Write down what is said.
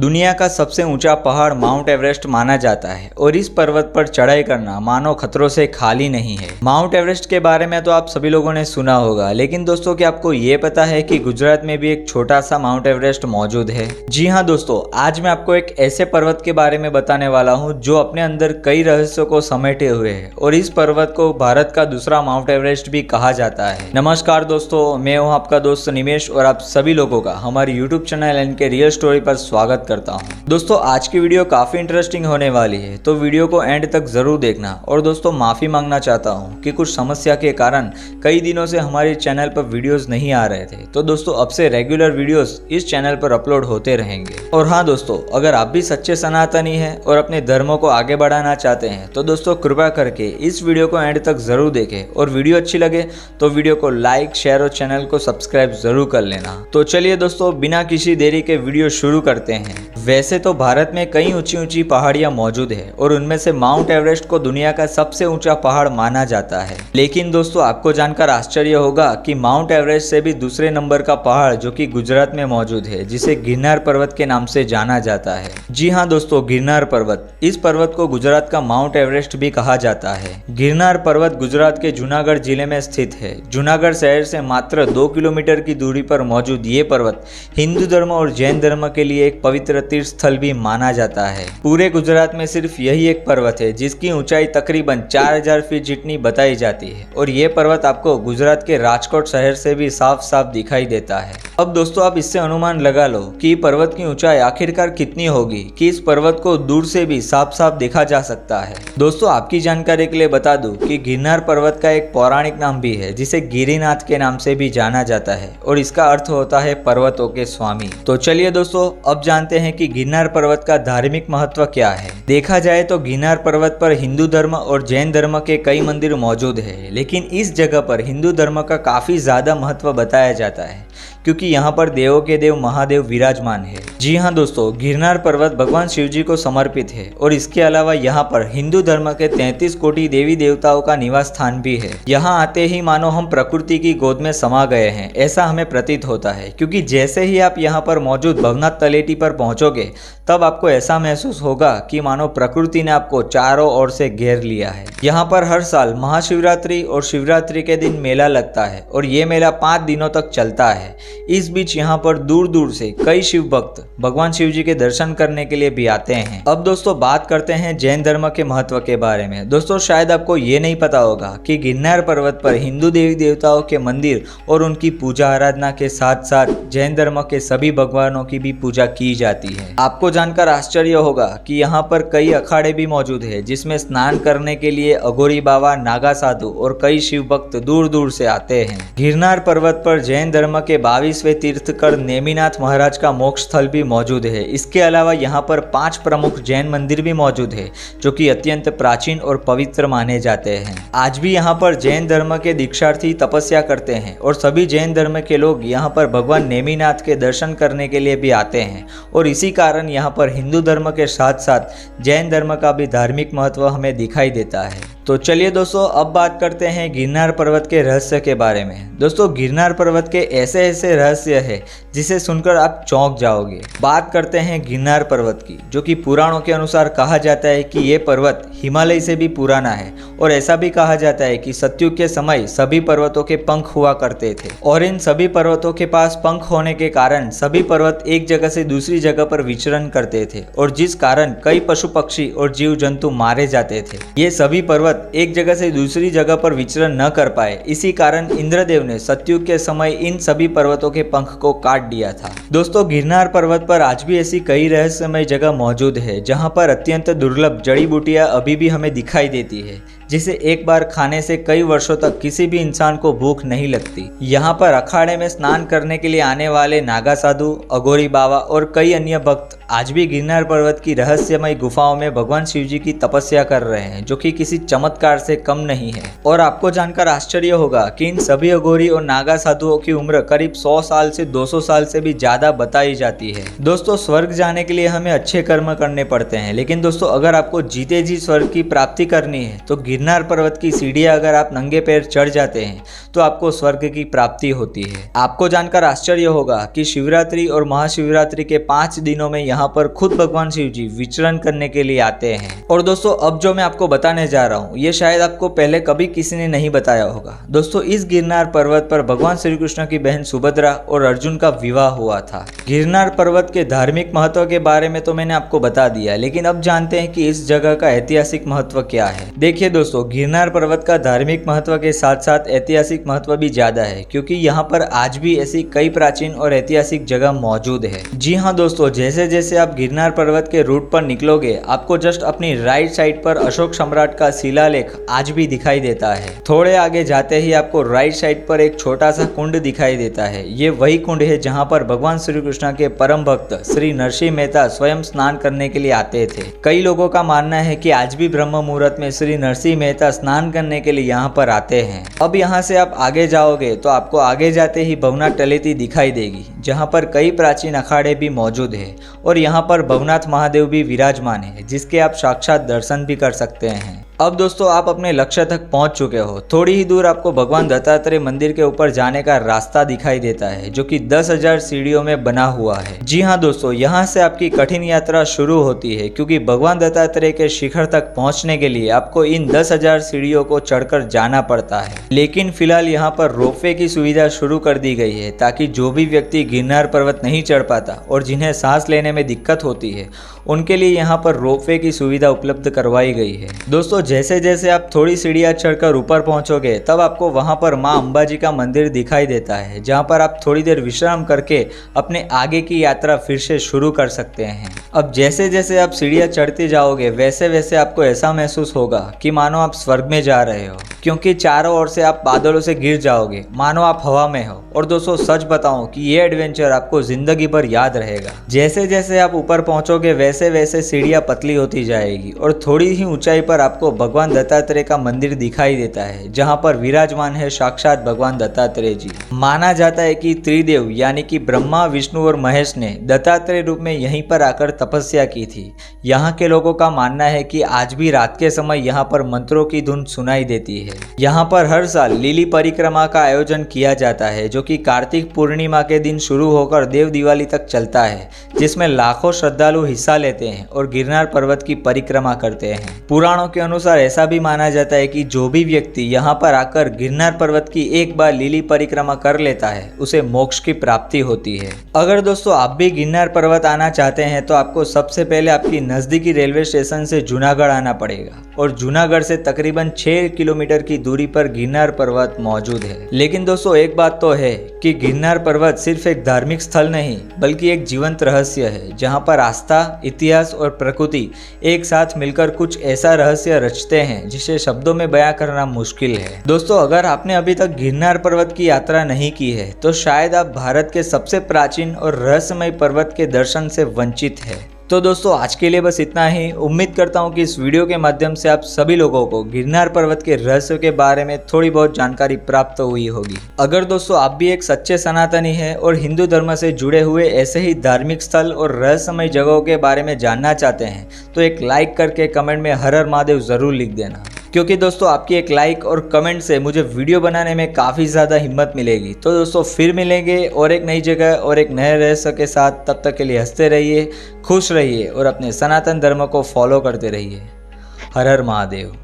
दुनिया का सबसे ऊंचा पहाड़ माउंट एवरेस्ट माना जाता है और इस पर्वत पर चढ़ाई करना मानो खतरों से खाली नहीं है। माउंट एवरेस्ट के बारे में तो आप सभी लोगों ने सुना होगा, लेकिन दोस्तों क्या आपको ये पता है कि गुजरात में भी एक छोटा सा माउंट एवरेस्ट मौजूद है। जी हाँ दोस्तों, आज मैं आपको एक ऐसे पर्वत के बारे में बताने वाला हूँ जो अपने अंदर कई रहस्यों को समेटे हुए है और इस पर्वत को भारत का दूसरा माउंट एवरेस्ट भी कहा जाता है। नमस्कार दोस्तों, मैं हूँ आपका दोस्त निमेश और आप सभी लोगों का हमारे यूट्यूब चैनल इनके रियल स्टोरी पर स्वागत करता हूं। दोस्तों आज की वीडियो काफी इंटरेस्टिंग होने वाली है, तो वीडियो को एंड तक जरूर देखना। और दोस्तों माफी मांगना चाहता हूं कि कुछ समस्या के कारण कई दिनों से हमारे चैनल पर वीडियोस नहीं आ रहे थे, तो दोस्तों अब से रेगुलर वीडियोस इस चैनल पर अपलोड होते रहेंगे। और हाँ दोस्तों, अगर आप भी सच्चे सनातनी हैं और अपने धर्मों को आगे बढ़ाना चाहते हैं तो दोस्तों कृपया करके इस वीडियो को एंड तक जरूर देखें और वीडियो अच्छी लगे तो वीडियो को लाइक, शेयर और चैनल को सब्सक्राइब जरूर कर लेना। तो चलिए दोस्तों बिना किसी देरी के वीडियो शुरू करते हैं। वैसे तो भारत में कई ऊंची ऊंची पहाड़ियां मौजूद है और उनमें से माउंट एवरेस्ट को दुनिया का सबसे ऊंचा पहाड़ माना जाता है। लेकिन दोस्तों आपको जानकर आश्चर्य होगा कि माउंट एवरेस्ट से भी दूसरे नंबर का पहाड़ जो कि गुजरात में मौजूद है, जिसे गिरनार पर्वत के नाम से जाना जाता है। जी हाँ दोस्तों, गिरनार पर्वत, इस पर्वत को गुजरात का माउंट एवरेस्ट भी कहा जाता है। गिरनार पर्वत गुजरात के जूनागढ़ जिले में स्थित है। जूनागढ़ शहर से मात्र 2 किलोमीटर की दूरी पर मौजूद ये पर्वत हिंदू धर्म और जैन धर्म के लिए एक पवित्र तीर्थ स्थल भी माना जाता है। पूरे गुजरात में सिर्फ यही एक पर्वत है जिसकी ऊंचाई तकरीबन 4000 फीट जितनी बताई जाती है और ये पर्वत आपको गुजरात के राजकोट शहर से भी साफ साफ दिखाई देता है। अब दोस्तों आप इससे अनुमान लगा लो कि पर्वत की ऊंचाई आखिरकार कितनी होगी कि इस पर्वत को दूर से भी साफ साफ देखा जा सकता है। दोस्तों आपकी जानकारी के लिए बता दूं कि गिरनार पर्वत का एक पौराणिक नाम भी है जिसे गिरिनाथ के नाम से भी जाना जाता है और इसका अर्थ होता है पर्वतों के स्वामी। तो चलिए दोस्तों अब जानते हैं कि गिरनार पर्वत का धार्मिक महत्व क्या है। देखा जाए तो गिरनार पर्वत पर हिंदू धर्म और जैन धर्म के कई मंदिर मौजूद है, लेकिन इस जगह पर हिंदू धर्म का काफी ज्यादा महत्व बताया जाता है क्योंकि यहाँ पर देवों के देव महादेव विराजमान है। जी हाँ दोस्तों, गिरनार पर्वत भगवान शिव जी को समर्पित है और इसके अलावा यहाँ पर हिंदू धर्म के 33 कोटि देवी देवताओं का निवास स्थान भी है। यहाँ आते ही मानो हम प्रकृति की गोद में समा गए हैं, ऐसा हमें प्रतीत होता है क्योंकि जैसे ही आप यहाँ पर मौजूद भवनाथ तलेटी पर पहुंचोगे तब आपको ऐसा महसूस होगा कि मानो प्रकृति ने आपको चारों ओर से घेर लिया है। यहाँ पर हर साल महाशिवरात्रि और शिवरात्रि के दिन मेला लगता है और ये मेला 5 दिनों तक चलता है। इस बीच यहाँ पर दूर दूर से कई शिव भक्त भगवान शिव जी के दर्शन करने के लिए भी आते हैं। अब दोस्तों बात करते हैं जैन धर्म के महत्व के बारे में। दोस्तों शायद आपको ये नहीं पता होगा कि गिरनार पर्वत पर हिंदू देवी देवताओं के मंदिर और उनकी पूजा आराधना के साथ साथ जैन धर्म के सभी भगवानों की भी पूजा की जाती है। आपको जानकर आश्चर्य होगा कि यहाँ पर कई अखाड़े भी मौजूद है जिसमें स्नान करने के लिए अघोरी बाबा, नागा साधु और कई शिव भक्त दूर दूर से आते हैं। गिरनार पर्वत पर जैन धर्म के 22वें तीर्थकर नेमिनाथ महाराज का मोक्ष स्थल भी मौजूद है। इसके अलावा यहाँ पर 5 प्रमुख जैन मंदिर भी मौजूद है जो कि अत्यंत प्राचीन और पवित्र माने जाते हैं। आज भी यहाँ पर जैन धर्म के दीक्षार्थी तपस्या करते हैं और सभी जैन धर्म के लोग यहाँ पर भगवान नेमिनाथ के दर्शन करने के लिए भी आते हैं और इसी कारण यहाँ पर हिंदू धर्म के साथ साथ जैन धर्म का भी धार्मिक महत्व हमें दिखाई देता है। तो चलिए दोस्तों अब बात करते हैं गिरनार पर्वत के रहस्य के बारे में। दोस्तों गिरनार पर्वत के ऐसे ऐसे रहस्य है जिसे सुनकर आप चौंक जाओगे। बात करते हैं गिरनार पर्वत की, जो कि पुराणों के अनुसार कहा जाता है कि ये पर्वत हिमालय से भी पुराना है और ऐसा भी कहा जाता है कि सतयुग के समय सभी पर्वतों के पंख हुआ करते थे और इन सभी पर्वतों के पास पंख होने के कारण सभी पर्वत एक जगह से दूसरी जगह पर विचरण करते थे और जिस कारण कई पशु पक्षी और जीव जंतु मारे जाते थे। ये सभी पर्वत एक जगह से दूसरी जगह पर विचरण न कर पाए, इसी कारण इंद्रदेव ने सतयुग के समय इन सभी पर्वतों के पंख को काट दिया था। दोस्तों गिरनार पर्वत पर आज भी ऐसी कई रहस्यमय जगह मौजूद है जहां पर अत्यंत दुर्लभ जड़ी बूटियां अभी भी हमें दिखाई देती है, जिसे एक बार खाने से कई वर्षों तक किसी भी इंसान को भूख नहीं लगती। यहाँ पर अखाड़े में स्नान करने के लिए आने वाले नागा साधु, अघोरी बाबा और कई अन्य भक्त आज भी गिरनार पर्वत की रहस्यमय गुफाओं में भगवान शिव जी की तपस्या कर रहे हैं, जो कि किसी चमत्कार से कम नहीं है। और आपको जानकर आश्चर्य होगा कि इन सभी अघोरी और नागा साधुओं की उम्र करीब 100 साल से 200 साल से भी ज्यादा बताई जाती है। दोस्तों स्वर्ग जाने के लिए हमें अच्छे कर्म करने पड़ते हैं, लेकिन दोस्तों अगर आपको जीते जी स्वर्ग की प्राप्ति करनी है तो गिरनार पर्वत की सीढ़ियां अगर आप नंगे पैर चढ़ जाते हैं तो आपको स्वर्ग की प्राप्ति होती है। आपको जानकर आश्चर्य होगा कि शिवरात्रि और महाशिवरात्रि के 5 दिनों में यहाँ पर खुद भगवान शिव जी विचरण करने के लिए आते हैं। और दोस्तों अब जो मैं आपको बताने जा रहा हूँ ये शायद आपको पहले कभी किसी ने नहीं बताया होगा। दोस्तों इस गिरनार पर्वत पर भगवान श्री कृष्ण की बहन सुभद्रा और अर्जुन का विवाह हुआ था। गिरनार पर्वत के धार्मिक महत्व के बारे में तो मैंने आपको बता दिया, लेकिन अब जानते हैं कि इस जगह का ऐतिहासिक महत्व क्या है। देखिए दोस्तों, गिरनार पर्वत का धार्मिक महत्व के साथ साथ ऐतिहासिक महत्व भी ज्यादा है, क्योंकि यहाँ पर आज भी ऐसी कई प्राचीन और ऐतिहासिक जगह मौजूद है। जी हाँ दोस्तों, जैसे जैसे आप गिरनार पर्वत के रूट पर निकलोगे आपको जस्ट अपनी राइट साइड पर अशोक सम्राट का शिलालेख आज भी दिखाई देता है। थोड़े आगे जाते ही आपको राइट साइड पर एक छोटा सा कुंड दिखाई देता है। ये वही कुंड है जहाँ पर भगवान श्री कृष्ण के परम भक्त श्री नरसिंह मेहता स्वयं स्नान करने के लिए आते थे। कई लोगों का मानना है कि आज भी ब्रह्म मुहूर्त में श्री नरसिंह मेहता स्नान करने के लिए यहाँ पर आते हैं। अब यहाँ से आप आगे जाओगे तो आपको आगे जाते ही भवनाथ टलेती दिखाई देगी, जहाँ पर कई प्राचीन अखाड़े भी मौजूद है और यहाँ पर भवनाथ महादेव भी विराजमान है, जिसके आप साक्षात दर्शन भी कर सकते हैं। अब दोस्तों आप अपने लक्ष्य तक पहुंच चुके हो। थोड़ी ही दूर आपको भगवान दत्तात्रेय मंदिर के ऊपर जाने का रास्ता दिखाई देता है, जो कि 10,000 सीढ़ियों में बना हुआ है। जी हाँ दोस्तों, यहाँ से आपकी कठिन यात्रा शुरू होती है, क्योंकि भगवान दत्तात्रेय के शिखर तक पहुँचने के लिए आपको इन 10,000 सीढ़ियों को चढ़कर जाना पड़ता है। लेकिन फिलहाल यहाँ पर रोपवे की सुविधा शुरू कर दी गई है, ताकि जो भी व्यक्ति गिरनार पर्वत नहीं चढ़ पाता और जिन्हें सांस लेने में दिक्कत होती है उनके लिए यहाँ पर रोपवे की सुविधा उपलब्ध करवाई गई है। दोस्तों जैसे जैसे आप थोड़ी सीढ़ियाँ चढ़कर ऊपर पहुँचोगे तब आपको वहाँ पर माँ अंबाजी का मंदिर दिखाई देता है, जहाँ पर आप थोड़ी देर विश्राम करके अपने आगे की यात्रा फिर से शुरू कर सकते हैं। अब जैसे जैसे आप सीढ़ियाँ चढ़ते जाओगे वैसे वैसे आपको ऐसा महसूस होगा कि मानो आप स्वर्ग में जा रहे हो, क्योंकि चारों ओर से आप बादलों से गिर जाओगे मानो आप हवा में हो। और दोस्तों सच बताऊं कि ये एडवेंचर आपको जिंदगी भर याद रहेगा। जैसे जैसे आप ऊपर पहुंचोगे वैसे वैसे सीढ़ियां पतली होती जाएगी और थोड़ी ही ऊंचाई पर आपको भगवान दत्तात्रेय का मंदिर दिखाई देता है, जहां पर विराजमान है साक्षात भगवान दत्तात्रेय जी। माना जाता है कि त्रिदेव यानी कि ब्रह्मा, विष्णु और महेश ने दत्तात्रेय रूप में यहीं पर आकर तपस्या की थी। यहाँ के लोगों का मानना है कि आज भी रात के समय यहाँ पर मंत्रों की धुन सुनाई देती है। यहाँ पर हर साल लिली परिक्रमा का आयोजन किया जाता है, जो कि कार्तिक पूर्णिमा के दिन शुरू होकर देव दिवाली तक चलता है, जिसमें लाखों श्रद्धालु हिस्सा लेते हैं और गिरनार पर्वत की परिक्रमा करते हैं। पुराणों के अनुसार ऐसा भी माना जाता है कि जो भी व्यक्ति यहाँ पर आकर गिरनार पर्वत की एक बार लिली परिक्रमा कर लेता है उसे मोक्ष की प्राप्ति होती है। अगर दोस्तों आप भी गिरनार पर्वत आना चाहते हैं तो आपको सबसे पहले आपकी नजदीकी रेलवे स्टेशन से जूनागढ़ आना पड़ेगा और जूनागढ़ से तकरीबन 6 किलोमीटर की दूरी पर गिरनार पर्वत मौजूद है। लेकिन दोस्तों एक बात तो है कि गिरनार पर्वत सिर्फ एक धार्मिक स्थल नहीं बल्कि एक जीवंत रहस्य है, जहां पर आस्था, इतिहास और प्रकृति एक साथ मिलकर कुछ ऐसा रहस्य रचते हैं जिसे शब्दों में बयां करना मुश्किल है। दोस्तों अगर आपने अभी तक गिरनार पर्वत की यात्रा नहीं की है तो शायद आप भारत के सबसे प्राचीन और रहस्यमय पर्वत के दर्शन से वंचित है। तो दोस्तों आज के लिए बस इतना ही। उम्मीद करता हूँ कि इस वीडियो के माध्यम से आप सभी लोगों को गिरनार पर्वत के रहस्यों के बारे में थोड़ी बहुत जानकारी प्राप्त हुई होगी। अगर दोस्तों आप भी एक सच्चे सनातनी हैं और हिंदू धर्म से जुड़े हुए ऐसे ही धार्मिक स्थल और रहस्यमय जगहों के बारे में जानना चाहते हैं तो एक लाइक करके कमेंट में हर हर महादेव जरूर लिख देना, क्योंकि दोस्तों आपकी एक लाइक और कमेंट से मुझे वीडियो बनाने में काफ़ी ज़्यादा हिम्मत मिलेगी। तो दोस्तों फिर मिलेंगे और एक नई जगह और एक नए रहस्य के साथ। तब तक के लिए हंसते रहिए, खुश रहिए और अपने सनातन धर्म को फॉलो करते रहिए। हर हर महादेव।